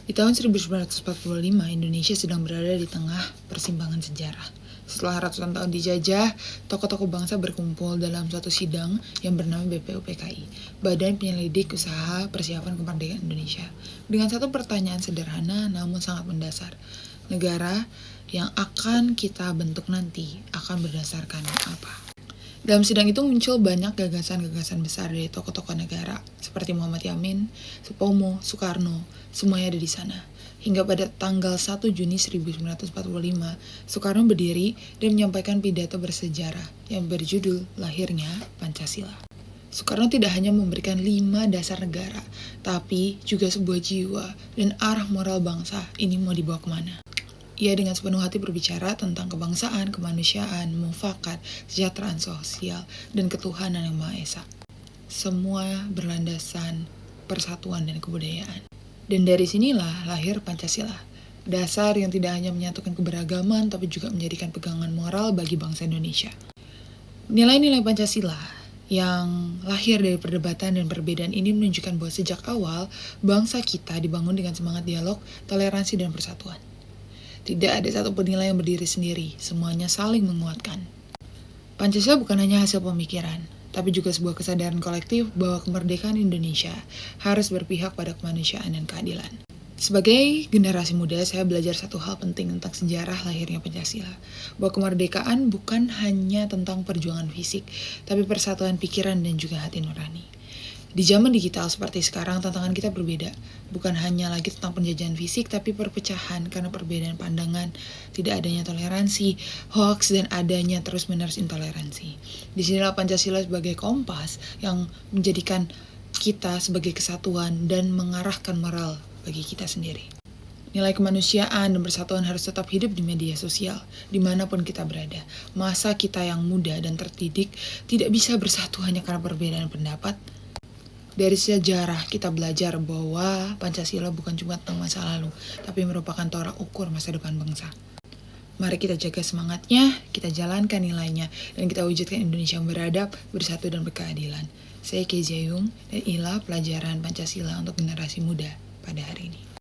Di tahun 1945, Indonesia sedang berada di tengah persimpangan sejarah. Setelah ratusan tahun dijajah, tokoh-tokoh bangsa berkumpul dalam suatu sidang yang bernama BPUPKI, Badan Penyelidik Usaha Persiapan Kemerdekaan Indonesia. Dengan satu pertanyaan sederhana namun sangat mendasar, negara yang akan kita bentuk nanti akan berdasarkan apa? Dalam sidang itu muncul banyak gagasan-gagasan besar dari tokoh-tokoh negara, seperti Muhammad Yamin, Supomo, Soekarno, semuanya ada di sana. Hingga pada tanggal 1 Juni 1945, Soekarno berdiri dan menyampaikan pidato bersejarah yang berjudul Lahirnya Pancasila. Soekarno tidak hanya memberikan 5 dasar negara, tapi juga sebuah jiwa dan arah moral bangsa ini mau dibawa kemana. Ia dengan sepenuh hati berbicara tentang kebangsaan, kemanusiaan, mufakat, kesejahteraan sosial, dan ketuhanan yang Maha Esa. Semua berlandasan persatuan dan kebudayaan. Dan dari sinilah lahir Pancasila, dasar yang tidak hanya menyatukan keberagaman, tapi juga menjadikan pegangan moral bagi bangsa Indonesia. Nilai-nilai Pancasila yang lahir dari perdebatan dan perbedaan ini menunjukkan bahwa sejak awal, bangsa kita dibangun dengan semangat dialog, toleransi, dan persatuan. Tidak ada satu nilai yang berdiri sendiri, semuanya saling menguatkan. Pancasila bukan hanya hasil pemikiran, tapi juga sebuah kesadaran kolektif bahwa kemerdekaan Indonesia harus berpihak pada kemanusiaan dan keadilan. Sebagai generasi muda, saya belajar satu hal penting tentang sejarah lahirnya Pancasila, bahwa kemerdekaan bukan hanya tentang perjuangan fisik, tapi persatuan pikiran dan juga hati nurani. Di zaman digital seperti sekarang, tantangan kita berbeda. Bukan hanya lagi tentang penjajahan fisik, tapi perpecahan karena perbedaan pandangan, tidak adanya toleransi, hoax, dan adanya terus-menerus intoleransi. Disinilah Pancasila sebagai kompas yang menjadikan kita sebagai kesatuan dan mengarahkan moral bagi kita sendiri. Nilai kemanusiaan dan persatuan harus tetap hidup di media sosial, dimanapun kita berada. Masa kita yang muda dan terdidik tidak bisa bersatu hanya karena perbedaan pendapat. Dari sejarah kita belajar bahwa Pancasila bukan cuma tentang masa lalu, tapi merupakan tolak ukur masa depan bangsa. Mari kita jaga semangatnya, kita jalankan nilainya, dan kita wujudkan Indonesia yang beradab, bersatu, dan berkeadilan. Saya Kezia Yung, dan inilah pelajaran Pancasila untuk generasi muda pada hari ini.